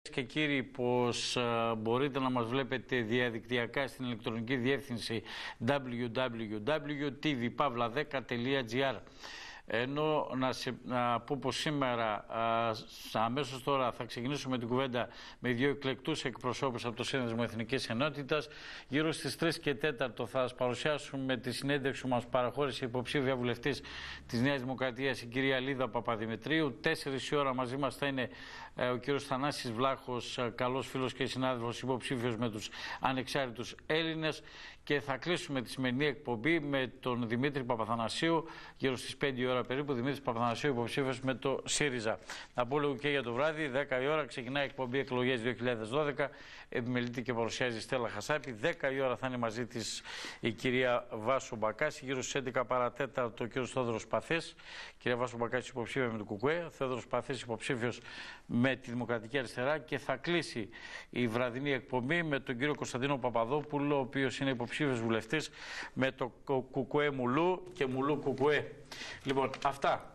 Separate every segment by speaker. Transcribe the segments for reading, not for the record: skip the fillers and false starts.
Speaker 1: Και κύριοι, πως μπορείτε να μας βλέπετε διαδικτυακά στην ηλεκτρονική διεύθυνση www.tvpavla10.gr. Ενώ να πω πως σήμερα, αμέσως τώρα, θα ξεκινήσουμε την κουβέντα με δύο εκλεκτούς εκπροσώπους από το Σύνδεσμο Εθνικής Ενότητας. Γύρω στις 3 και 4 θα σας παρουσιάσουμε τη συνέντευξη που μας παραχώρησε η υποψήφια βουλευτής της Νέας Δημοκρατίας, η κυρία Λίδα Παπαδημητρίου. 4 η ώρα μαζί μας θα είναι ο κύριος Θανάσης Βλάχος, καλός φίλος και συνάδελφος, υποψήφιος με τους ανεξάρτητους Έλληνες. Και θα κλείσουμε τη σημερινή εκπομπή με τον Δημήτρη Παπαθανασίου, γύρω στις 5 η ώρα περίπου. Δημήτρης Παπαθανασίου, υποψήφιος με το ΣΥΡΙΖΑ. Να πω λίγο και για το βράδυ, 10 η ώρα ξεκινάει η εκπομπή Εκλογές 2012. Επιμελείται και παρουσιάζει η Στέλλα Χασάπη. 10 η ώρα θα είναι μαζί της η κυρία Βάσο Μπακάση. Γύρω στις 11 παρατέταρτο ο κύριος Θόδωρος Παθής. Κυρία Βάσο Μπακάση, υποψήφια με το ΚΚΕ. Θόδωρος Παθής, υποψήφιος με τη Δημοκρατική Αριστερά. Και θα κλείσει η βραδινή εκπομπή με τον κύριο Κωνσταντίνο Παπαδόπουλο, ο οποίος είναι υποψήφιος βουλευτής με το ΚΚΕ Μουλού και Μουλού ΚΚΕ. Λοιπόν, αυτά.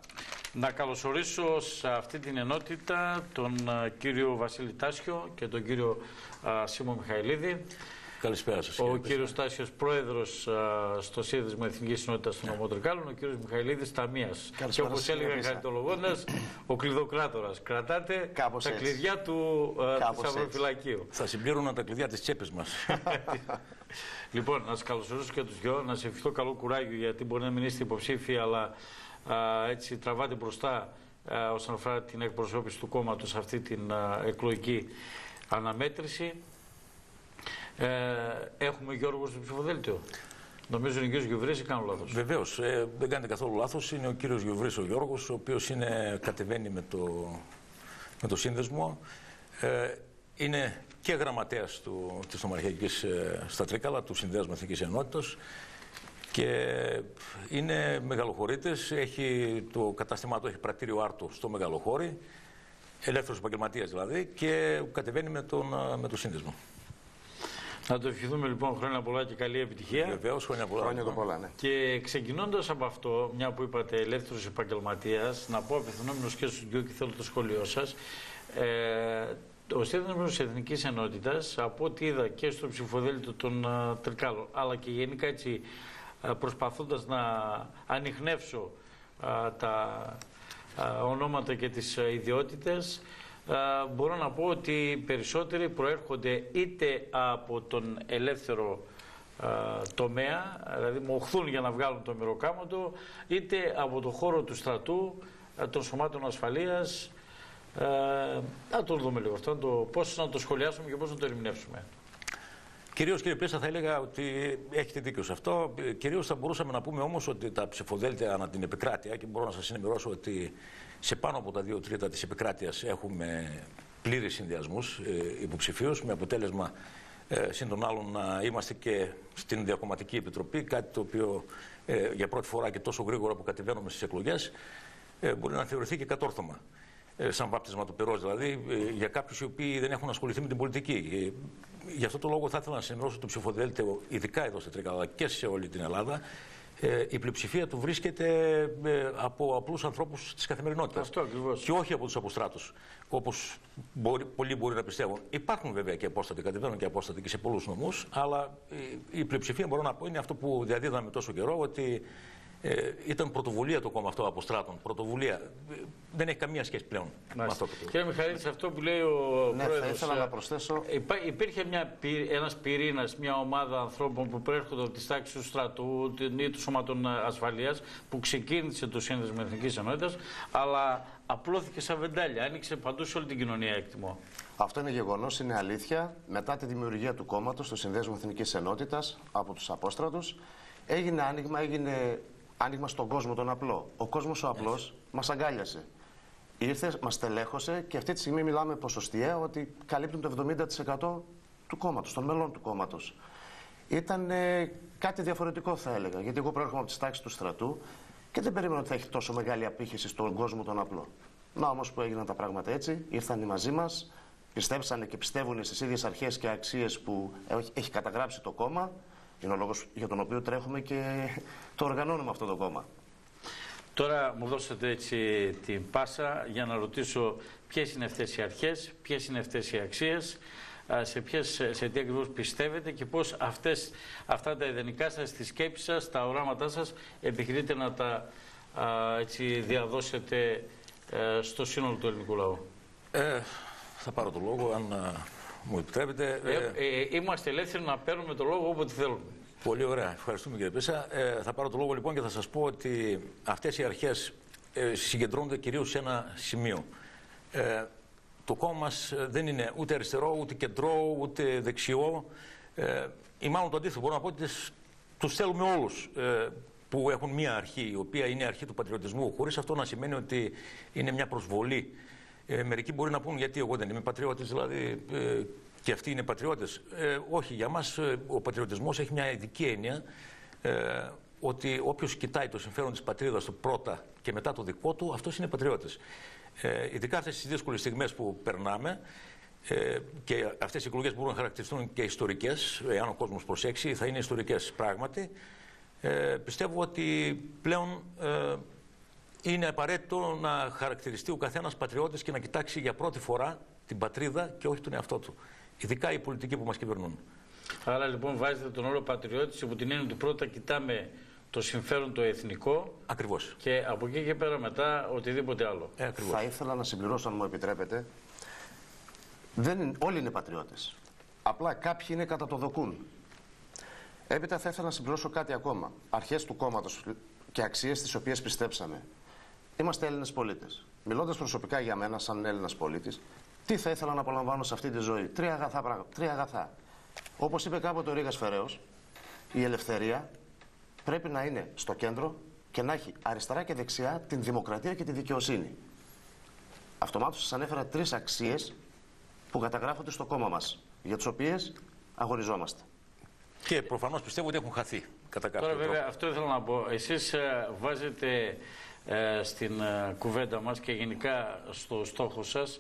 Speaker 1: Να καλωσορίσω σε αυτή την ενότητα τον κύριο Βασίλη Τάσιο και τον κύριο Σίμω Μιχαηλίδη.
Speaker 2: Καλησπέρα σας.
Speaker 1: Ο κύριος Τάσιος, πρόεδρος στο Σύνδεσμο Εθνικής Ενότητας των Νομοτρικάλων, ο κύριος Μιχαηλίδης Ταμείας. Και όπως έλεγα χαριτολογώντας, ο κλειδοκράτορας. Κρατάτε τα κλειδιά του Σταυροφυλακίου.
Speaker 2: Θα συμπλήρωναν τα κλειδιά της τσέπης μας.
Speaker 1: Λοιπόν, να σας καλωσορίσω και τους δυο, να σας ευχηθώ καλό κουράγιο, γιατί μπορεί να μην είστε υποψήφοι, αλλά έτσι τραβάτε μπροστά όσον αφορά την εκπροσώπηση του κόμματος σε αυτή την εκλογική αναμέτρηση. Έχουμε Γιώργο στο ψηφοδέλτιο. Νομίζω είναι ο κύριος Γιουβρής ή κάνω λάθος?
Speaker 2: Βεβαίως, δεν κάνετε καθόλου λάθος. Είναι ο κύριος Γιουβρής ο Γιώργος, ο οποίος κατεβαίνει με το σύνδεσμο. Είναι και γραμματέας της Νομαρχιακής στα Τρίκαλα, του Συνδέσμου Εθνικής Ενότητας, και είναι μεγαλοχωρίτης. Το κατάστημά του έχει πρατήριο Άρτο στο Μεγαλοχώρι, ελεύθερος επαγγελματίας δηλαδή, και κατεβαίνει με το σύνδεσμο.
Speaker 1: Να το ευχηθούμε λοιπόν χρόνια πολλά και καλή επιτυχία.
Speaker 2: Βεβαίως, χρόνια πολλά.
Speaker 1: Ναι. Και ξεκινώντας από αυτό, μια που είπατε ελεύθερος επαγγελματίας, να πω απευθυνόμενος και στους δυο και θέλω το σχόλιο σας. Ο Σύνδεσμος Εθνικής Ενότητας, από ό,τι είδα και στο ψηφοδέλτιο των Τρικάλων, αλλά και γενικά έτσι προσπαθώντας να ανιχνεύσω τα ονόματα και τις ιδιότητες, μπορώ να πω ότι περισσότεροι προέρχονται είτε από τον ελεύθερο τομέα, δηλαδή μοχθούν για να βγάλουν το μεροκάματο, είτε από το χώρο του στρατού, των σωμάτων ασφαλείας. Να το δούμε λίγο αυτό, πώς να το σχολιάσουμε και πώς να το ερμηνεύσουμε.
Speaker 2: Κυρίως, κύριε Πέσσα, θα έλεγα ότι έχετε δίκιο σε αυτό. Κυρίως θα μπορούσαμε να πούμε όμως ότι τα ψηφοδέλτια ανά την επικράτεια, και μπορώ να σας ενημερώσω ότι σε πάνω από τα 2 τρίτα της επικράτειας έχουμε πλήρεις συνδυασμούς υποψηφίους, με αποτέλεσμα συν των άλλων να είμαστε και στην Διακομματική Επιτροπή, κάτι το οποίο για πρώτη φορά και τόσο γρήγορα που κατεβαίνουμε στις εκλογές μπορεί να θεωρηθεί και κατόρθωμα. Σαν βάπτισμα του πυρός, δηλαδή, για κάποιους οι οποίοι δεν έχουν ασχοληθεί με την πολιτική. Γι' αυτό το λόγο θα ήθελα να ενημερώσω το ψηφοδέλτιο, ειδικά εδώ στα Τρίκαλα και σε όλη την Ελλάδα. Η πλειοψηφία του βρίσκεται από απλούς ανθρώπους της καθημερινότητας.
Speaker 1: Αυτό ακριβώς.
Speaker 2: Και όχι από τους αποστράτους, όπως πολλοί μπορεί να πιστεύουν. Υπάρχουν βέβαια και απόστατοι, κατεβαίνουν και απόστατοι και σε πολλούς νομούς, αλλά η πλειοψηφία, μπορώ να πω, είναι αυτό που διαδίδαμε τόσο καιρό, ότι ήταν πρωτοβουλία το κόμμα αυτό αποστράτων. Πρωτοβουλία. Δεν έχει καμία σχέση πλέον με αυτό.
Speaker 1: Κύριε Μιχαήλ, σε αυτό που λέει ο πρόεδρος,
Speaker 3: θα ήθελα να προσθέσω.
Speaker 1: Υπήρχε ένας πυρήνας, μια ομάδα ανθρώπων που προέρχονται από τις τάξεις του στρατού ή του σώματων ασφαλείας, που ξεκίνησε το Σύνδεσμο Εθνικής Ενότητας, αλλά απλώθηκε σαν βεντάλια. Άνοιξε παντού σε όλη την κοινωνία, εκτιμώ.
Speaker 3: Αυτό είναι γεγονός, είναι αλήθεια. Μετά τη δημιουργία του κόμματος, του Συνδέσμου Εθνικής Ενότητας, από τους απόστρατους, έγινε άνοιγμα στον κόσμο τον απλό. Ο κόσμος ο απλός μας αγκάλιασε. Ήρθε, μας τελέχωσε, και αυτή τη στιγμή μιλάμε ποσοστιαία ότι καλύπτουν το 70% του κόμματος, των μελών του κόμματος. Ήταν κάτι διαφορετικό, θα έλεγα, γιατί εγώ προέρχομαι από τις τάξεις του στρατού και δεν περίμενα ότι θα έχει τόσο μεγάλη απήχηση στον κόσμο τον απλό. Να όμως που έγιναν τα πράγματα έτσι, ήρθαν οι μαζί μας, πιστέψανε και πιστεύουν στις ίδιες αρχές και αξίες που έχει καταγράψει το κόμμα. Είναι ο λόγος για τον οποίο τρέχουμε και το οργανώνουμε αυτό το κόμμα.
Speaker 1: Τώρα μου δώσατε έτσι την πάσα για να ρωτήσω ποιες είναι αυτές οι αρχές, ποιες είναι αυτές οι αξίες, σε τι ακριβώς πιστεύετε και πώς αυτά τα ιδανικά σας, τις σκέψεις σας, τα οράματά σας επιχειρείτε να τα έτσι, διαδώσετε στο σύνολο του ελληνικού λαού.
Speaker 2: Θα πάρω το λόγο, αν μου επιτρέπετε.
Speaker 1: Είμαστε ελεύθεροι να παίρνουμε το λόγο όποτε θέλουμε.
Speaker 2: Πολύ ωραία. Ευχαριστούμε κύριε Πέσα. Θα πάρω το λόγο λοιπόν και θα σας πω ότι αυτές οι αρχές συγκεντρώνονται κυρίως σε ένα σημείο. Το κόμμα μας δεν είναι ούτε αριστερό, ούτε κεντρό, ούτε δεξιό. Ή μάλλον το αντίθετο, μπορώ να πω ότι τους θέλουμε όλους που έχουν μία αρχή, η οποία είναι η αρχή του πατριωτισμού, χωρίς αυτό να σημαίνει ότι είναι μια προσβολή. Μερικοί μπορεί να πούν γιατί εγώ δεν είμαι πατριώτης, δηλαδή και αυτοί είναι πατριώτες. Όχι, για μας ο πατριωτισμός έχει μια ειδική έννοια ότι όποιος κοιτάει το συμφέρον της πατρίδας του πρώτα και μετά το δικό του, αυτός είναι πατριώτης. Ειδικά αυτές τις δύσκολες στιγμές που περνάμε και αυτές οι εκλογές μπορούν να χαρακτηριστούν και ιστορικές, εάν ο κόσμος προσέξει, θα είναι ιστορικές πράγματι. Πιστεύω ότι πλέον είναι απαραίτητο να χαρακτηριστεί ο καθένας πατριώτης και να κοιτάξει για πρώτη φορά την πατρίδα και όχι τον εαυτό του. Ειδικά οι πολιτικοί που μας κυβερνούν.
Speaker 1: Άρα λοιπόν βάζετε τον όρο πατριώτης από την έννοια ότι πρώτα κοιτάμε το συμφέρον το εθνικό.
Speaker 2: Ακριβώς.
Speaker 1: Και από εκεί και πέρα μετά οτιδήποτε άλλο.
Speaker 3: Θα ήθελα να συμπληρώσω, αν μου επιτρέπετε. Όλοι είναι πατριώτες. Απλά κάποιοι είναι κατά το δοκούν. Έπειτα θα ήθελα να συμπληρώσω κάτι ακόμα. Αρχές του κόμματος και αξίες τις οποίες πιστέψαμε. Είμαστε Έλληνες πολίτες. Μιλώντας προσωπικά για μένα, σαν Έλληνας πολίτης, τι θα ήθελα να απολαμβάνω σε αυτή τη ζωή? Τρία αγαθά πράγματα. Τρία αγαθά. Όπως είπε κάποτε ο Ρήγας Φεραίος, η ελευθερία πρέπει να είναι στο κέντρο και να έχει αριστερά και δεξιά την δημοκρατία και τη δικαιοσύνη. Αυτομάτως σας ανέφερα τρεις αξίες που καταγράφονται στο κόμμα μας, για τις οποίες αγωνιζόμαστε.
Speaker 2: Και προφανώς πιστεύω ότι έχουν χαθεί κατά κάποιο τρόπο.
Speaker 1: Τώρα βέβαια αυτό ήθελα να πω. Εσείς βάζετε στην κουβέντα μας και γενικά στο στόχο σας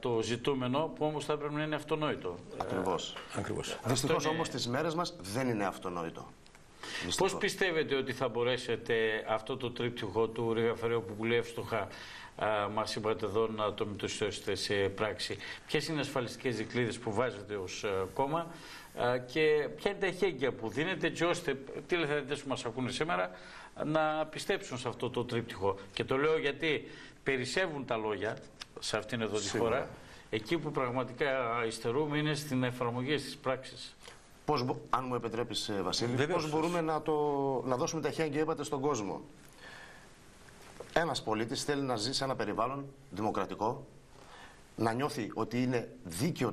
Speaker 1: το ζητούμενο που όμως θα πρέπει να είναι αυτονόητο.
Speaker 3: Ακριβώς. Δυστυχώς όμως στις μέρες μας δεν είναι αυτονόητο.
Speaker 1: Πώς πιστεύετε ότι θα μπορέσετε αυτό το τρίπτυχο του Ρήγα Φεραίου που πολύ εύστοχα μας είπατε εδώ να το μετουσιώσετε σε πράξη? Ποιες είναι οι ασφαλιστικές δικλείδες που βάζετε ως κόμμα και ποια είναι τα εχέγγυα που δίνετε έτσι ώστε τηλεθεατές που μας ακούνε σήμερα να πιστέψουν σε αυτό το τρίπτυχο? Και το λέω γιατί περισσεύουν τα λόγια σε αυτήν εδώ τη χώρα. Εκεί που πραγματικά υστερούμε είναι στην εφαρμογή της πράξης.
Speaker 3: Αν μου επιτρέπεις, Βασίλη, πώς μπορούμε να δώσουμε τα εχέγγυα, είπατε, στον κόσμο? Ένας πολίτης θέλει να ζει σε ένα περιβάλλον δημοκρατικό, να νιώθει ότι είναι δίκαιο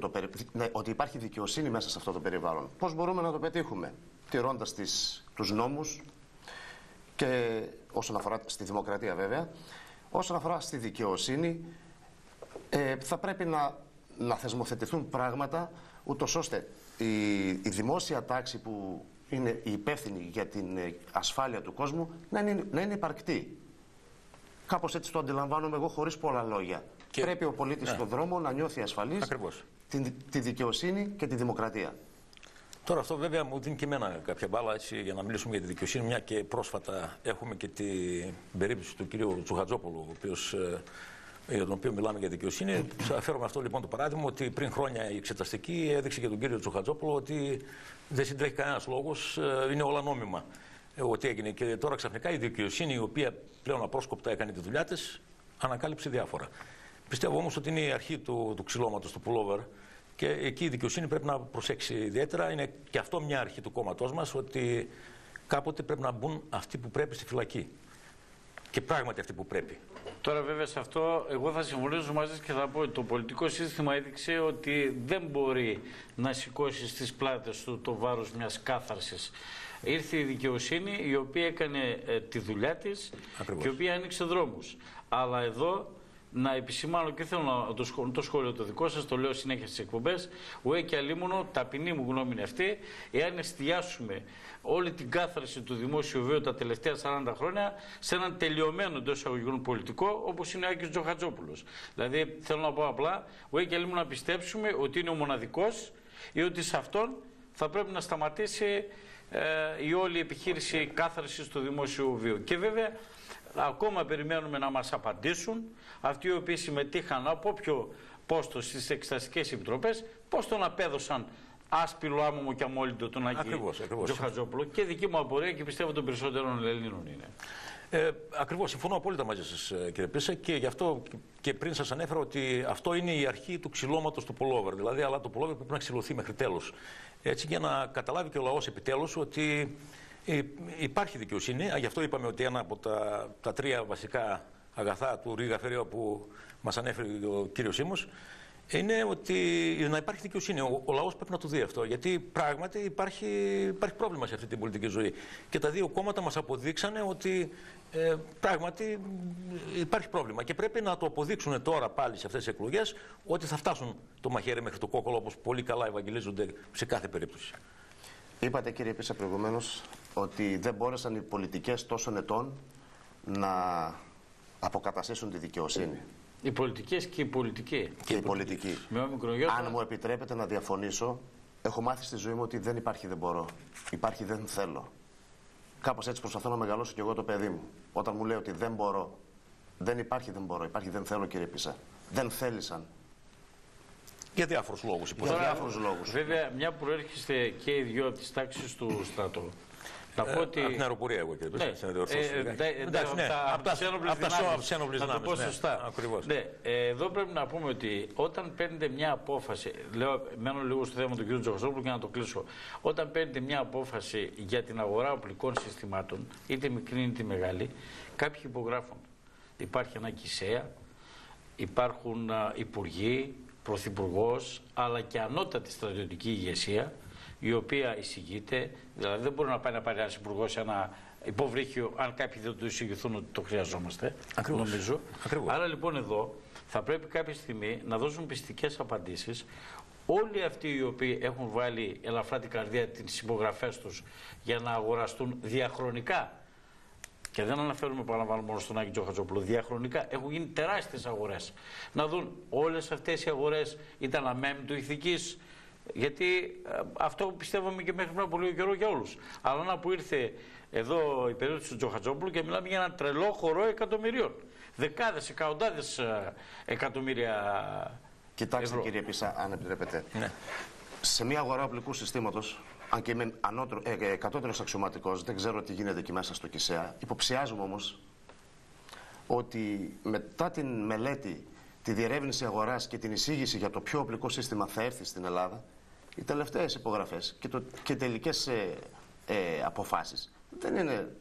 Speaker 3: ότι υπάρχει δικαιοσύνη μέσα σε αυτό το περιβάλλον. Πώς μπορούμε να το πετύχουμε? Τηρώντας τους νόμους και όσον αφορά στη δημοκρατία βέβαια, όσον αφορά στη δικαιοσύνη, θα πρέπει να θεσμοθετηθούν πράγματα ούτως ώστε η δημόσια τάξη που είναι η υπεύθυνη για την ασφάλεια του κόσμου να είναι υπαρκτή. Κάπως έτσι το αντιλαμβάνομαι εγώ, χωρίς πολλά λόγια. Πρέπει ο πολίτης στον δρόμο να νιώθει ασφαλής, τη δικαιοσύνη και τη δημοκρατία.
Speaker 2: Τώρα αυτό βέβαια μου δίνει και εμένα κάποια μπάλα έτσι, για να μιλήσουμε για τη δικαιοσύνη, μια και πρόσφατα έχουμε και την περίπτωση του κυρίου Τσουχατζόπουλου, για τον οποίο μιλάμε για δικαιοσύνη. Θα φέρουμε αυτό λοιπόν το παράδειγμα ότι πριν χρόνια η εξεταστική έδειξε και τον κύριο Τσουχατζόπουλο ότι δεν συντρέχει κανένας λόγος, είναι όλα νόμιμα. Ότι έγινε. Και τώρα ξαφνικά η δικαιοσύνη, η οποία πλέον απρόσκοπτα έκανε τη δουλειά της, ανακάλυψε διάφορα. Πιστεύω όμως ότι είναι η αρχή του ξυλώματος, του pullover, και εκεί η δικαιοσύνη πρέπει να προσέξει ιδιαίτερα. Είναι και αυτό μια αρχή του κόμματός μας, ότι κάποτε πρέπει να μπουν αυτοί που πρέπει στη φυλακή. Και πράγματι αυτοί που πρέπει.
Speaker 1: Τώρα βέβαια σε αυτό εγώ θα συμφωνήσω μαζί σας και θα πω ότι το πολιτικό σύστημα έδειξε ότι δεν μπορεί να σηκώσει στις πλάτες του το βάρος μιας κάθαρσης. Ήρθε η δικαιοσύνη η οποία έκανε τη δουλειά της. Ακριβώς. Και η οποία άνοιξε δρόμους. Αλλά εδώ να επισημάνω και θέλω το σχόλιο το δικό σας, το λέω συνέχεια στις εκπομπές, ουέ και αλίμονο, ταπεινή μου γνώμη είναι αυτή, εάν εστιάσουμε όλη την κάθαρση του δημόσιου βίου τα τελευταία 40 χρόνια σε έναν τελειωμένο εντός εισαγωγικών πολιτικό, όπως είναι ο Άκης Τσουχατζόπουλος. Δηλαδή θέλω να πω απλά, ουέ και αλίμονο να πιστέψουμε ότι είναι ο μοναδικός ή ότι σε αυτόν θα πρέπει να σταματήσει η όλη επιχείρηση κάθαρσης του δημόσιου βίου. Και βέβαια ακόμα περιμένουμε να μας απαντήσουν αυτοί οι οποίοι συμμετείχαν από όποιο πόστο στις εξεταστικές επιτροπές, πώς τον απέδωσαν άσπυλο, άμμο και αμόλυντο τον Άκη Τζοχατζόπουλο. Και δική μου απορία, και πιστεύω των περισσότερων Ελλήνων είναι.
Speaker 2: Ακριβώς, συμφωνώ απόλυτα μαζί σας, κύριε Πίσα, και γι' αυτό και πριν σας ανέφερα ότι αυτό είναι η αρχή του ξυλώματος του pullover. Δηλαδή, αλλά το pullover πρέπει να ξυλωθεί μέχρι τέλους. Έτσι, για να καταλάβει και ο λαός επιτέλους ότι υπάρχει δικαιοσύνη. Γι' αυτό είπαμε ότι ένα από τα τρία βασικά αγαθά του Ρίγα Φεραίο που μας ανέφερε ο κύριος Σίμος είναι ότι να υπάρχει δικαιοσύνη. Ο λαός πρέπει να το δει αυτό. Γιατί πράγματι υπάρχει πρόβλημα σε αυτή την πολιτική ζωή. Και τα δύο κόμματα μας αποδείξανε ότι πράγματι υπάρχει πρόβλημα. Και πρέπει να το αποδείξουν τώρα πάλι σε αυτές τις εκλογές ότι θα φτάσουν το μαχαίρι μέχρι το κόκκολο, όπως πολύ καλά ευαγγελίζονται σε κάθε περίπτωση.
Speaker 3: Είπατε, κύριε Πίσα, προηγουμένως ότι δεν μπόρεσαν οι πολιτικές τόσων ετών να αποκαταστήσουν τη δικαιοσύνη.
Speaker 1: Οι πολιτικές και οι πολιτικοί.
Speaker 3: Και οι πολιτικοί. Αν μου επιτρέπετε να διαφωνήσω, έχω μάθει στη ζωή μου ότι δεν υπάρχει δεν μπορώ. Υπάρχει δεν θέλω. Κάπως έτσι προσπαθώ να μεγαλώσω κι εγώ το παιδί μου. Όταν μου λέει ότι δεν μπορώ, δεν υπάρχει δεν μπορώ. Υπάρχει δεν θέλω, κύριε Πίσα. Δεν θέλησαν.
Speaker 2: Για διάφορους λόγους.
Speaker 3: Για διάφορους λόγους.
Speaker 1: Βέβαια, μια που προέρχεστε και οι δυο από τις τάξεις του στρατού. Να πω ότι...
Speaker 2: Από την αεροπορία, εγώ, κύριε Πίσα.
Speaker 1: Εντάξει, ναι. Από τις ένοπλες δυνάμεις. Να το πω σωστά. Ναι, εδώ πρέπει να πούμε ότι όταν παίρνετε μια απόφαση, μένω λίγο στο θέμα του κ. Τζοχατζόπουλου και να το κλείσω. Όταν παίρνετε μια απόφαση για την αγορά οπλικών συστημάτων, είτε μικρή είτε μεγάλη, κάποιοι υπογράφουν. Υπάρχει ένα ΚΙΣΕΑ, υπάρχουν υπουργοί, πρωθυπουργός, αλλά και ανώτατη στρατιωτική ηγεσία, η οποία εισηγείται, δηλαδή δεν μπορεί να πάει να πάρει ένας υπουργός ένα υποβρύχιο αν κάποιοι δεν το εισηγηθούν ότι το χρειαζόμαστε.
Speaker 2: Ακριβώς.
Speaker 1: Νομίζω.
Speaker 2: Ακριβώς.
Speaker 1: Άρα λοιπόν εδώ θα πρέπει κάποια στιγμή να δώσουν πιστικές απαντήσεις όλοι αυτοί οι οποίοι έχουν βάλει ελαφρά την καρδία τις υπογραφές τους για να αγοραστούν διαχρονικά. Και δεν αναφέρουμε, παραλαμβάνω, μόνο στον Άκη Τζοχατζόπουλο. Διαχρονικά έχουν γίνει τεράστιες αγορές. Να δουν όλες αυτές οι αγορές ήταν αμέμητο ηθικής. Γιατί αυτό πιστεύαμε και μέχρι πριν από λίγο καιρό για όλους. Αλλά να που ήρθε εδώ η περίπτωση του Τζοχατζόπουλου και μιλάμε για ένα τρελό χορό εκατομμυρίων. Δεκάδες, εκατοντάδες εκατομμύρια.
Speaker 3: Κοιτάξτε, κύριε Πίσα, αν επιτρέπετε. Ναι. Σε μια αγορά οπλικού συστήματος, αν και είμαι κατώτερος αξιωματικός, δεν ξέρω τι γίνεται εκεί μέσα στο ΚΙΣΕΑ, υποψιάζομαι όμως ότι μετά την μελέτη, τη διερεύνηση αγοράς και την εισήγηση για το ποιο οπλικό σύστημα θα έρθει στην Ελλάδα, οι τελευταίες υπογραφές και τελικές αποφάσεις δεν είναι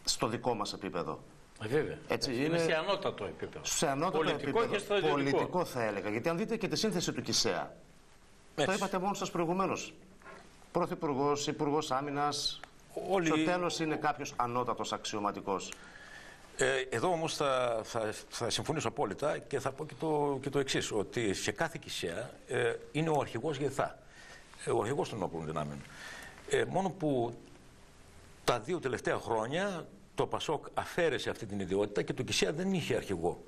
Speaker 3: στο δικό μας επίπεδο.
Speaker 1: Βέβαια. Έτσι, είναι σε ανώτατο επίπεδο.
Speaker 3: Σε ανώτατο επίπεδο. Πολιτικό θα έλεγα. Γιατί αν δείτε και τη σύνθεση του ΚΙΣΕΑ, το είπατε μόνο σας προηγουμένως. Πρωθυπουργός, Υπουργός Άμυνας, στο τέλος είναι κάποιος ανώτατος αξιωματικός.
Speaker 2: Εδώ όμως θα συμφωνήσω απόλυτα και θα πω και το εξής, ότι σε κάθε ΚΙΣΕΑ είναι ο αρχηγός ΓΕΘΑ, ο αρχηγός των ενόπλων δυνάμεων. Μόνο που τα δύο τελευταία χρόνια το ΠΑΣΟΚ αφαίρεσε αυτή την ιδιότητα και το ΚΙΣΕΑ δεν είχε αρχηγό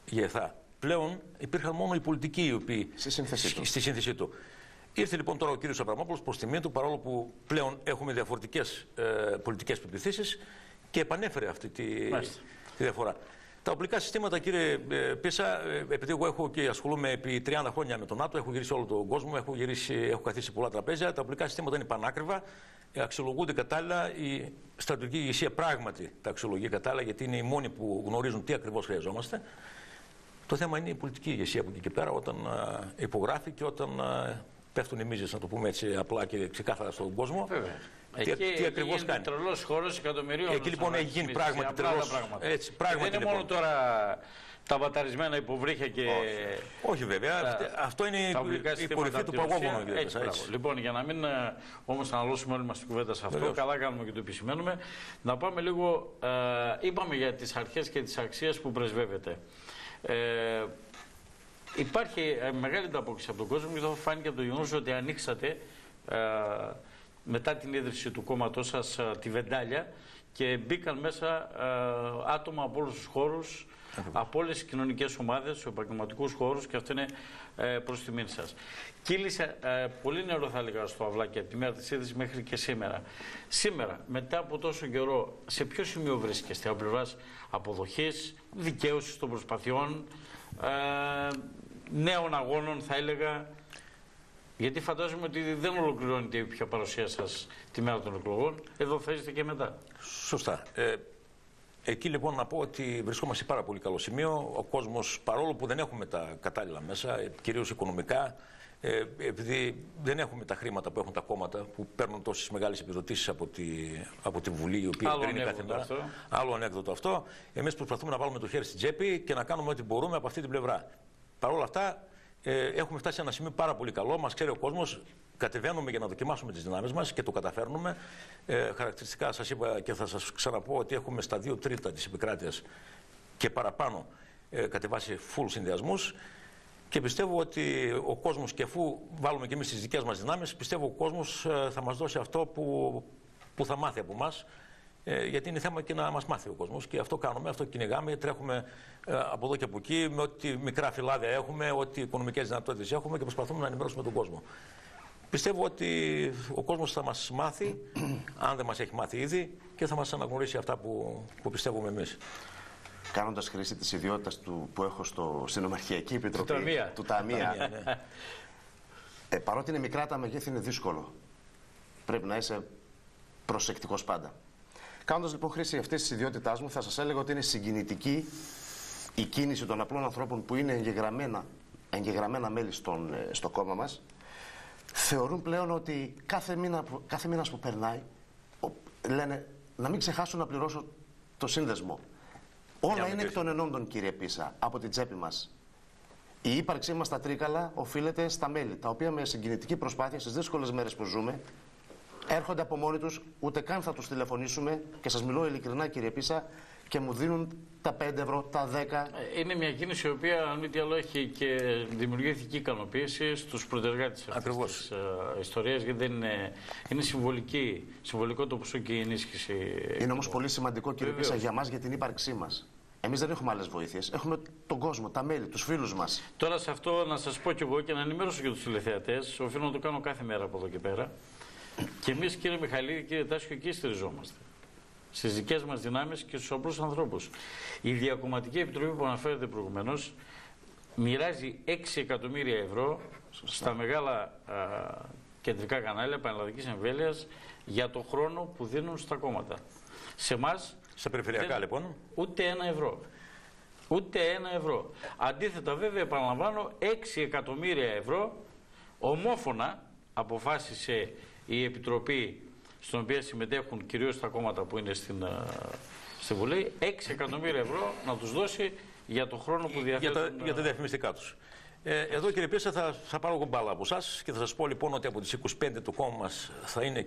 Speaker 2: ΓΕΘΑ. Πλέον υπήρχαν μόνο οι πολιτικοί οι οποίοι στη σύνθεσή του. Ήρθε λοιπόν τώρα ο κύριος Αβραμόπουλος προς τιμή του, παρόλο που πλέον έχουμε διαφορετικές πολιτικές πεποιθήσεις, και επανέφερε αυτή τη διαφορά. Τα οπλικά συστήματα, κύριε Πίσα, επειδή εγώ έχω και ασχολούμαι επί 30 χρόνια με τον ΝΑΤΟ, έχω γυρίσει όλο τον κόσμο, έχω καθίσει πολλά τραπέζια, τα οπλικά συστήματα είναι πανάκριβα, αξιολογούνται κατάλληλα, η στρατιωτική ηγεσία πράγματι τα αξιολογεί κατάλληλα, γιατί είναι οι μόνοι που γνωρίζουν τι ακριβώς χρειαζόμαστε. Το θέμα είναι η πολιτική ηγεσία από εκεί και πέρα, όταν υπογράφει και όταν πέφτουν οι μίζες, να το πούμε έτσι απλά και ξεκάθαρα στον κόσμο.
Speaker 1: Βέβαια.
Speaker 2: Τι ακριβώς κάνει.
Speaker 1: Τρελός χώρος εκατομμυρίων.
Speaker 2: Εκεί λοιπόν έχει γίνει πράγματι τρελός.
Speaker 1: Δεν είναι μόνο τώρα τα βαταρισμένα υποβρύχια και.
Speaker 2: Όχι βέβαια. Αυτό είναι η κορυφή του παγόβουνου.
Speaker 1: Λοιπόν, για να μην όμως αναλώσουμε όλη μας την κουβέντα σε αυτό, καλά κάνουμε και το επισημαίνουμε, να πάμε λίγο. Είπαμε για τις αρχές και τις αξίες που πρεσβεύεται. Υπάρχει μεγάλη ανταπόκριση από τον κόσμο και αυτό φάνηκε από το γεγονός ότι ανοίξατε μετά την ίδρυση του κόμματός σας τη βεντάλια και μπήκαν μέσα άτομα από όλους τους χώρους από όλες τις κοινωνικές ομάδες, στους επαγγελματικούς χώρους, και αυτό είναι προς τιμήν σας. Κύλησε πολύ νερό, θα έλεγα, στο αυλάκι από τη μέρα της είδησης μέχρι και σήμερα. Σήμερα, μετά από τόσο καιρό, σε ποιο σημείο βρίσκεστε από πλευράς αποδοχής, δικαίωσης των προσπαθειών, νέων αγώνων, θα έλεγα? Γιατί φαντάζομαι ότι δεν ολοκληρώνεται η πια παρουσία σας τη μέρα των εκλογών. Εδώ θα είστε και μετά.
Speaker 2: Σωστά. Εκεί λοιπόν να πω ότι βρισκόμαστε σε πάρα πολύ καλό σημείο. Ο κόσμος, παρόλο που δεν έχουμε τα κατάλληλα μέσα, κυρίως οικονομικά, επειδή δεν έχουμε τα χρήματα που έχουν τα κόμματα, που παίρνουν τόσες μεγάλες επιδοτήσεις από τη Βουλή, η οποία δεν είναι κάθε μέρα. Άλλο ανέκδοτο αυτό. Εμείς προσπαθούμε να βάλουμε το χέρι στην τσέπη και να κάνουμε ό,τι μπορούμε από αυτή την πλευρά. Παρ' όλα αυτά, έχουμε φτάσει σε ένα σημείο πάρα πολύ καλό. Μας ξέρει ο κόσμος. Κατεβαίνουμε για να δοκιμάσουμε τις δυνάμεις μας και το καταφέρνουμε. Χαρακτηριστικά σας είπα και θα σας ξαναπώ ότι έχουμε στα 2/3 της επικράτειας και παραπάνω κατεβάσει full συνδυασμούς, και πιστεύω ότι ο κόσμος, και αφού βάλουμε και εμείς τις δικές μας δυνάμεις, πιστεύω ο κόσμος θα μας δώσει αυτό που θα μάθει από εμάς, γιατί είναι θέμα και να μας μάθει ο κόσμος, και αυτό κάνουμε, αυτό κυνηγάμε, τρέχουμε από εδώ και από εκεί με ό,τι μικρά φυλάδια έχουμε, ό,τι οικονομικές δυνατότητες έχουμε, και προσπαθούμε να ενημερώσουμε τον κόσμο. Πιστεύω ότι ο κόσμος θα μας μάθει, αν δεν μας έχει μάθει ήδη, και θα μας αναγνωρίσει αυτά που πιστεύουμε εμείς.
Speaker 3: Κάνοντας χρήση της ιδιότητας που έχω στην Ομαρχιακή Επιτροπή του Ταμεία, ναι. Παρότι είναι μικρά τα μεγέθη, είναι δύσκολο. Πρέπει να είσαι προσεκτικός πάντα. Κάνοντας λοιπόν χρήση αυτής της ιδιότητάς μου, θα σας έλεγα ότι είναι συγκινητική η κίνηση των απλών ανθρώπων που είναι εγγεγραμμένα μέλη στο κόμμα μας. Θεωρούν πλέον ότι κάθε μήνας που περνάει, λένε να μην ξεχάσω να πληρώσω το σύνδεσμο. Όλα είναι εκ των ενόντων, κύριε Πίσα, από την τσέπη μας. Η ύπαρξή μας στα Τρίκαλα οφείλεται στα μέλη, τα οποία με συγκινητική προσπάθεια στις δύσκολες μέρες που ζούμε έρχονται από μόνοι τους, ούτε καν θα τους τηλεφωνήσουμε, και σας μιλώ ειλικρινά, κύριε Πίσα, και μου δίνουν τα 5 ευρώ, τα 10. Είναι μια κίνηση η οποία, αν μη τι άλλο, έχει και δημιουργεί ηθική ικανοποίηση στους προτεργάτες αυτής της ιστορίας, γιατί δεν είναι συμβολικό το ποσό και η ενίσχυση. Είναι όμως πολύ σημαντικό, κύριε Πίσα, για μας, για την ύπαρξή μας. Εμείς δεν έχουμε άλλες βοήθειες. Έχουμε τον κόσμο, τα μέλη, τους φίλους μας. Τώρα σε αυτό να σας πω κι εγώ και να ενημερώσω και τους τηλεθεατές, οφείλω να το κάνω κάθε μέρα από εδώ και πέρα. Και εμείς, κύριε Μιχαλίδη, κύριε Τάσιο, εκεί στηριζόμαστε. Στις δικές μας δυνάμεις και στους απλούς ανθρώπους. Η Διακομματική Επιτροπή που αναφέρεται προηγουμένως μοιράζει 6 εκατομμύρια ευρώ στα μεγάλα κεντρικά κανάλια πανελλαδικής εμβέλειας για το χρόνο που δίνουν στα κόμματα. Σε εμάς,
Speaker 2: στα περιφερειακά λοιπόν,
Speaker 1: ούτε 1 ευρώ. Ούτε 1 ευρώ. Αντίθετα, βέβαια, επαναλαμβάνω, 6 εκατομμύρια ευρώ ομόφωνα αποφάσισε η Επιτροπή, στην οποία συμμετέχουν κυρίως τα κόμματα που είναι στη Βουλή, 6 εκατομμύρια ευρώ να τους δώσει για το χρόνο που διαθέτουν.
Speaker 2: Για τα διαφημιστικά τους. Εδώ, κύριε Πίσα, θα πάρω κομπάλα από εσάς και θα σας πω λοιπόν ότι από τις 25 το κόμμα μας θα είναι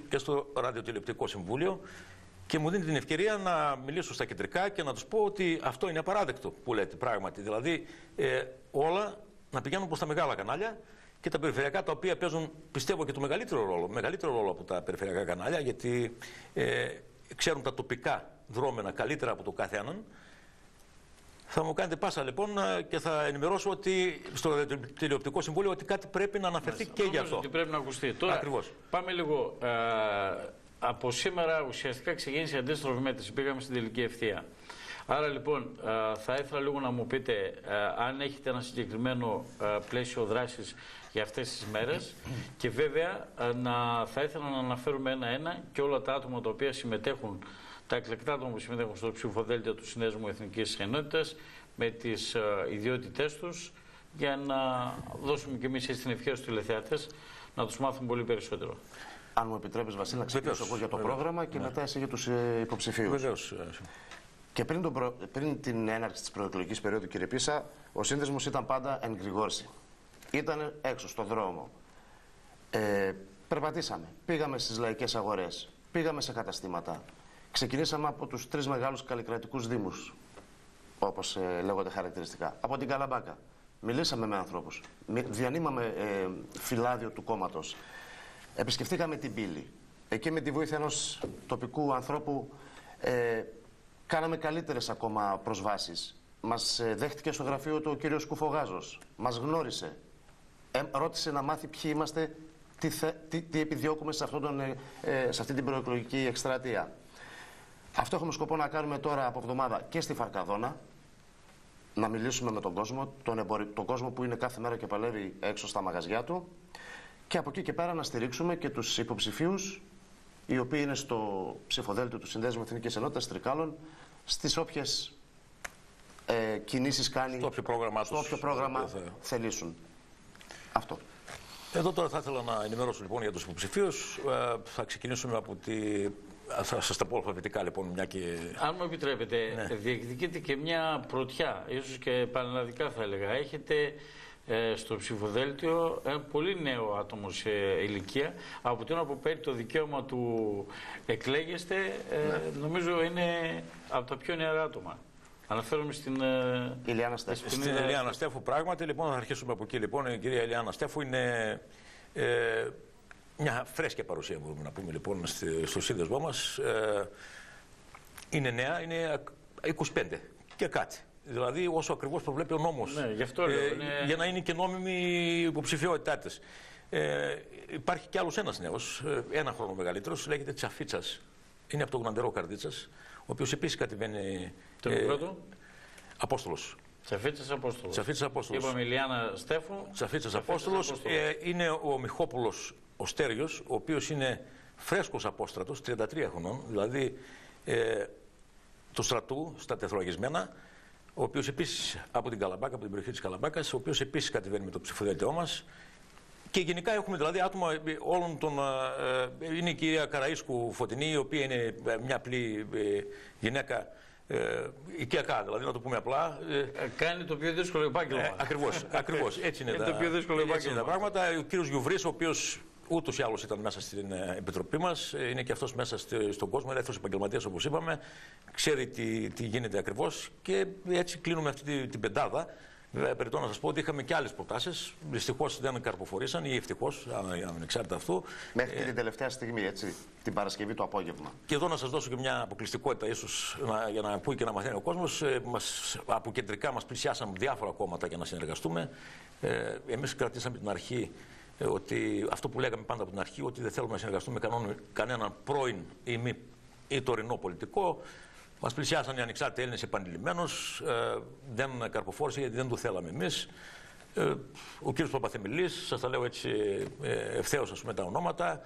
Speaker 2: και στο Ραδιοτηλεοπτικό Συμβούλιο, και μου δίνει την ευκαιρία να μιλήσω στα κεντρικά και να τους πω ότι αυτό είναι απαράδεκτο που λέτε πράγματι. Δηλαδή όλα να πηγαίνουν προς τα μεγάλα κανάλια, και τα περιφερειακά, τα οποία παίζουν, πιστεύω, και το μεγαλύτερο ρόλο από τα περιφερειακά κανάλια, γιατί ξέρουν τα τοπικά δρόμενα καλύτερα από το κάθε έναν. Θα μου κάνετε πάσα λοιπόν και θα ενημερώσω ότι στο Τηλεοπτικό Συμβούλιο ότι κάτι πρέπει να αναφερθεί και γι' αυτό.
Speaker 1: Ότι πρέπει να ακουστεί. Τώρα, ακριβώς. Πάμε λίγο. Από σήμερα ουσιαστικά ξεκίνησε η αντίστροφη μέτρηση. Πήγαμε στην τελική ευθεία. Άρα λοιπόν θα ήθελα λίγο να μου πείτε αν έχετε ένα συγκεκριμένο πλαίσιο δράσης για αυτές τις μέρες, και βέβαια θα ήθελα να αναφέρουμε ένα-ένα και όλα τα άτομα τα οποία συμμετέχουν, τα εκλεκτά άτομα που συμμετέχουν στο ψηφοδέλτιο του Συνδέσμου Εθνικής Ενότητας, με τις ιδιότητές τους, για να δώσουμε και εμείς την ευκαιρία στους τηλεθεατές να τους μάθουν πολύ περισσότερο. Αν μου επιτρέπεις, Βασίλη, να ξεκινήσω εγώ για το πρόγραμμα και μετά εσύ για τους υποψηφίους.
Speaker 2: Βεβαίως.
Speaker 3: Και πριν την έναρξη της προεκλογικής περίοδου, κύριε Πίσα, ο σύνδεσμος ήταν πάντα εν γρηγόρση. Ήταν έξω στον δρόμο. Περπατήσαμε. Πήγαμε στις λαϊκές αγορές. Πήγαμε σε καταστήματα. Ξεκινήσαμε από τους 3 μεγάλους καλλικρατικούς δήμους, όπως λέγονται χαρακτηριστικά. Από την Καλαμπάκα. Μιλήσαμε με ανθρώπους. Διανύμαμε φυλάδιο του κόμματος. Επισκεφτήκαμε την πύλη. Εκεί με τη βοήθεια ενός τοπικού ανθρώπου κάναμε καλύτερες ακόμα προσβάσεις. Μας δέχτηκε στο γραφείο του ο κύριος Κουφογάζος. Μας γνώρισε. Ρώτησε να μάθει ποιοι είμαστε, τι επιδιώκουμε σε αυτή την προεκλογική εκστρατεία. Αυτό έχουμε σκοπό να κάνουμε τώρα από εβδομάδα και στη Φαρκαδόνα. Να μιλήσουμε με τον κόσμο, τον κόσμο που είναι κάθε μέρα και παλεύει έξω στα μαγαζιά του. Και από εκεί και πέρα να στηρίξουμε και τους υποψηφίους, οι οποίοι είναι στο ψηφοδέλτιο του Συνδέσμου Εθνικής Ενότητας Τρικάλων, στις όποιες κινήσεις κάνει,
Speaker 2: στο όποιο πρόγραμμα
Speaker 3: θελήσουν. Αυτό.
Speaker 2: Εδώ τώρα θα ήθελα να ενημερώσω λοιπόν για τους υποψηφίους. Θα ξεκινήσουμε από θα σας τα πω αλφαβητικά λοιπόν, μια και...
Speaker 1: Αν μου επιτρέπετε, διεκδικείτε και μια πρωτιά, ίσως και πανελλαδικά θα έλεγα. Έχετε στο ψηφοδέλτιο ένα πολύ νέο άτομο σε ηλικία, από την ώρα που παίρνει το δικαίωμα του εκλέγεστε, νομίζω είναι από τα πιο νεαρά άτομα. Αναφέρομαι στην
Speaker 3: Ηλιάνα Στέφου.
Speaker 2: Στην Ηλιάνα Στέφου, πράγματι. Λοιπόν, θα αρχίσουμε από εκεί. Λοιπόν, η κυρία Ηλιάνα Στέφου είναι μια φρέσκια παρουσία, μπορούμε να πούμε, λοιπόν, στο σύνδεσμό μας. Είναι νέα, είναι 25 και κάτι. Δηλαδή, όσο ακριβώς προβλέπει ο νόμος.
Speaker 1: Ναι, γι' αυτό λέω,
Speaker 2: για να είναι και νόμιμη η υποψηφιότητά της. Υπάρχει κι άλλος ένας νέος, ένα χρόνο μεγαλύτερος, λέγεται Τσαφίτσας. Είναι από τον Γναντερό Καρδίτσας, ο οποίος επίσης κατεβαίνει.
Speaker 1: Τον πρώτο.
Speaker 2: Απόστολος.
Speaker 1: Τσαφίτσας Απόστολος.
Speaker 2: Τσαφίτσας Απόστολος.
Speaker 1: Είπαμε Ηλιάνα Στέφου.
Speaker 2: Τσαφίτσας Απόστολος. Είναι ο Μιχόπουλος ο Στέριος, ο οποίος είναι φρέσκος απόστρατος, 33 χρονών, δηλαδή του στρατού, στα τεθροαγισμένα, ο οποίος επίσης από την Καλαμπάκα, από την περιοχή της Καλαμπάκας, ο οποίος επίσης κατεβαίνει με το ψηφοδέλτιό μας. Και γενικά έχουμε δηλαδή άτομα όλων των. Είναι η κυρία Καραΐσκου Φωτεινή, η οποία είναι μια απλή γυναίκα. Οικιακά, δηλαδή, να το πούμε απλά.
Speaker 1: Κάνει το πιο δύσκολο επάγγελμα.
Speaker 2: Ακριβώς. Έτσι είναι,
Speaker 1: το πιο δύσκολο επάγγελμα.
Speaker 2: Τα πράγματα. Ο κύριος Γιουβρής, ο οποίος ούτως ή άλλως ήταν μέσα στην επιτροπή μας, είναι και αυτός μέσα στον κόσμο, είναι ελεύθερος επαγγελματίας, όπως είπαμε, ξέρει τι γίνεται ακριβώς και έτσι κλείνουμε αυτή την πεντάδα. Περιττώ να σας πω ότι είχαμε και άλλες προτάσεις. Δυστυχώς δεν καρποφορήσαν ή ευτυχώς, ανεξάρτητα αυτού.
Speaker 3: Μέχρι την τελευταία στιγμή, έτσι, την Παρασκευή το απόγευμα.
Speaker 2: Και εδώ να σας δώσω και μια αποκλειστικότητα, ίσως για να ακούει και να μαθαίνει ο κόσμος. Από κεντρικά μας πλησιάσαν διάφορα κόμματα για να συνεργαστούμε. Εμείς κρατήσαμε την αρχή ότι αυτό που λέγαμε πάντα από την αρχή, ότι δεν θέλουμε να συνεργαστούμε με κανέναν πρώην ή τωρινό πολιτικό. Μας πλησιάσαν οι ανεξάρτητοι Έλληνες επανειλημμένως, δεν καρποφόρησε γιατί δεν το θέλαμε εμείς. Ο κύριος Παπαθεμιλής, σας τα λέω έτσι ευθέως, ας πούμε, τα ονόματα,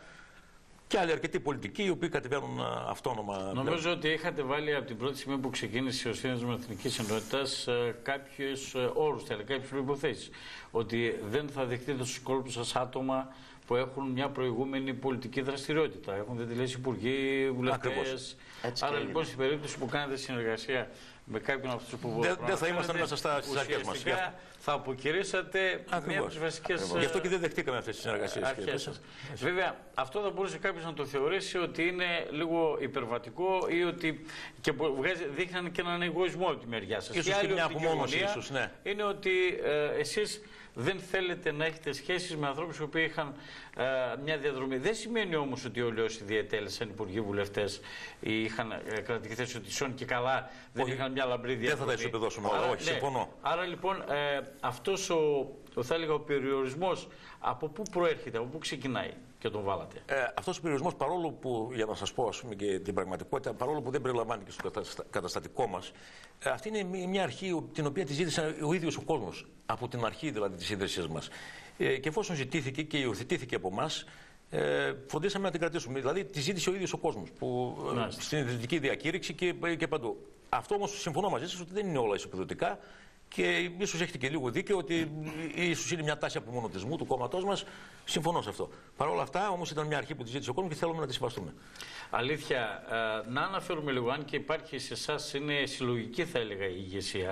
Speaker 2: και άλλοι αρκετοί πολιτικοί οι οποίοι κατεβαίνουν αυτόνομα.
Speaker 1: Νομίζω ότι είχατε βάλει από την πρώτη στιγμή που ξεκίνησε ο Σύνδεσμος Εθνικής Ενότητας κάποιους όρους, κάποιες προϋποθέσεις. Ότι δεν θα δεχτείτε στους κόλπους σας άτομα που έχουν μια προηγούμενη πολιτική δραστηριότητα. Έχουν διατελέσει υπουργοί, βουλευτές. Άρα λοιπόν στην περίπτωση που κάνετε συνεργασία με κάποιον από αυτούς που
Speaker 2: δεν θα ήμασταν μέσα στις αρχές μας.
Speaker 1: Θα αποκηρύσσατε μία από τις βασικές.
Speaker 2: Γι' αυτό και δεν δεχτήκαμε αυτές τις συνεργασίες.
Speaker 1: Βέβαια, αυτό θα μπορούσε κάποιος να το θεωρήσει ότι είναι λίγο υπερβατικό ή ότι και δείχναν και έναν εγωισμό από τη μεριά σας.
Speaker 2: Ίσως και μια απομόνωση, ίσως, ναι.
Speaker 1: Είναι ότι εσείς δεν θέλετε να έχετε σχέσεις με ανθρώπους που είχαν μια διαδρομή. Δεν σημαίνει όμως ότι όλοι όσοι διετέλεσαν υπουργοί, βουλευτές ή είχαν κρατική θέση ότι σών και καλά δεν είχαν μια λαμπρή διαδρομή.
Speaker 2: Δεν θα τα ισοπεδώσουμε όλα, όχι, συμφωνώ.
Speaker 1: Άρα λοιπόν αυτός θα έλεγα, ο περιορισμός από πού προέρχεται, από πού ξεκινάει και τον βάλατε?
Speaker 2: Αυτός ο περιορισμός, παρόλο που, για να σας πω, ας πούμε, και την πραγματικότητα, παρόλο που δεν περιλαμβάνει και στο καταστατικό μας, αυτή είναι μια αρχή την οποία τη ζήτησε ο ίδιος ο κόσμος, από την αρχή δηλαδή της ίδρυσης μας. Και εφόσον ζητήθηκε και υιοθετήθηκε από εμάς, φροντίσαμε να την κρατήσουμε. Δηλαδή τη ζήτησε ο ίδιος ο κόσμος, στην ιδρυτική διακήρυξη και παντού. Αυτό όμως συμφωνώ μαζί σας ότι δεν είναι όλα ισοπεδωτικά. Και ίσως έχετε και λίγο δίκιο ότι ίσως είναι μια τάση απομονωτισμού του κόμματός μας. Συμφωνώ σε αυτό. Παρ' όλα αυτά, όμως, ήταν μια αρχή που τη ζήτησε ο κόσμος και θέλουμε να τη συμβαστούμε.
Speaker 1: Αλήθεια, να αναφέρουμε λίγο, αν και υπάρχει σε εσάς, είναι συλλογική θα έλεγα η ηγεσία.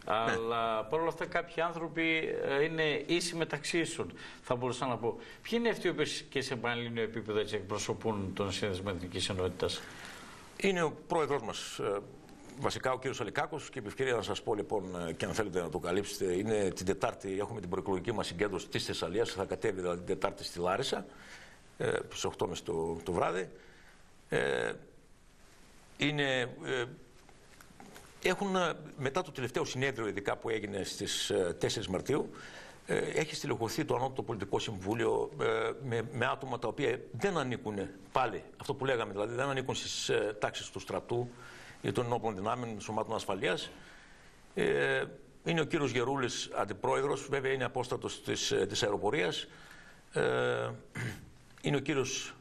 Speaker 1: Ναι. Αλλά παρ' όλα αυτά κάποιοι άνθρωποι είναι ίσοι μεταξύ ίσων, θα μπορούσα να πω. Ποιοι είναι αυτοί που και σε πανελλήνιο επίπεδο έτσι εκπροσωπούν τον Σύνδεσμο Εθνικής Ενότητας?
Speaker 2: Είναι ο πρόεδρος μας. Βασικά ο κύριος Αλικάκος, και επί ευκαιρία να σας πω λοιπόν, και αν θέλετε να το καλύψετε, είναι την Τετάρτη, έχουμε την προεκλογική μας συγκέντρωση της Θεσσαλίας, θα κατέβει δηλαδή την Τετάρτη στη Λάρισα, στις 8.30 το βράδυ. Είναι έχουν, μετά το τελευταίο συνέδριο ειδικά που έγινε στις 4 Μαρτίου, έχει στελεχωθεί το Ανώτατο Πολιτικό Συμβούλιο με άτομα τα οποία δεν ανήκουν, πάλι αυτό που λέγαμε δηλαδή, δεν ανήκουν στις τάξεις του στρατού ή των ενόπλων δυνάμεων, των σωμάτων ασφαλείας. Είναι ο κύριος Γερούλης αντιπρόεδρος, βέβαια είναι απόστατος της αεροπορίας. Είναι ο κύριος...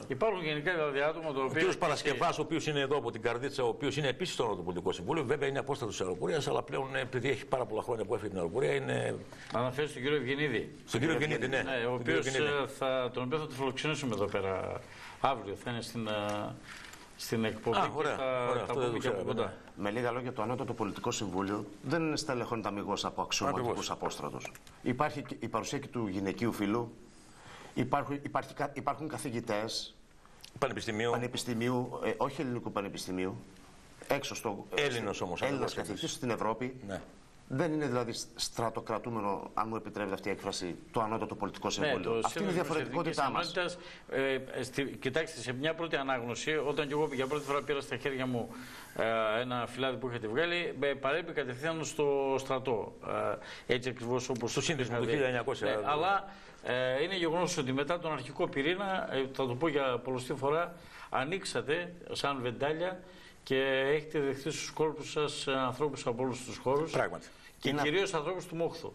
Speaker 1: Υπάρχουν γενικά δηλαδή άτομα το οποίο.
Speaker 2: Ο κύριος Παρασκευάς, ο οποίος είναι εδώ από την Καρδίτσα, ο οποίος είναι επίσης στο Ανώτατο Πολιτικό Συμβούλιο, βέβαια είναι απόστατος της αεροπορίας, αλλά πλέον επειδή έχει πάρα πολλά χρόνια που έφυγε την αεροπορία είναι.
Speaker 1: Αναφέρει στον κύριο Ευγενίδη.
Speaker 2: Στον κύριο Ευγενίδη, ναι.
Speaker 1: Ο οποίος τον οποίο θα τον φιλοξενήσουμε εδώ πέρα αύριο. Θα είναι στην εκπομπή.
Speaker 2: Ωραία,
Speaker 1: θα πούμε και από κοντά.
Speaker 3: Με λίγα λόγια, το Ανώτατο Πολιτικό Συμβούλιο δεν στελεχώνεται αμιγώς από αξιωματικούς απόστρατους. Υπάρχει η παρουσία και του γυναικείου φύλου. Υπάρχουν καθηγητές πανεπιστημίου, όχι ελληνικού πανεπιστημίου, έξω στο.
Speaker 2: Έλληνας όμως.
Speaker 3: Έλληνας καθηγητής στην Ευρώπη.
Speaker 2: Ναι.
Speaker 3: Δεν είναι δηλαδή στρατοκρατούμενο, αν μου επιτρέπετε αυτή η έκφραση, το Ανώτατο Πολιτικό Συμβούλιο. Αυτή είναι η διαφορετικότητά μας.
Speaker 1: Κοιτάξτε, σε μια πρώτη ανάγνωση, όταν και εγώ για πρώτη φορά πήρα στα χέρια μου ένα φυλάδι που είχατε βγάλει, παρέπει κατευθείαν στο στρατό. Έτσι ακριβώς όπως.
Speaker 2: Στο σύνδεσμο του 1900.
Speaker 1: Αλλά είναι γεγονός ότι μετά τον αρχικό πυρήνα, θα το πω για πολλωστή φορά, ανοίξατε σαν βεντάλια και έχετε δεχτεί στους κόλπους σας ανθρώπους από όλους τους χώρους.
Speaker 2: Πράγματι.
Speaker 1: Και κυρίως ανθρώπους του Μόχθου.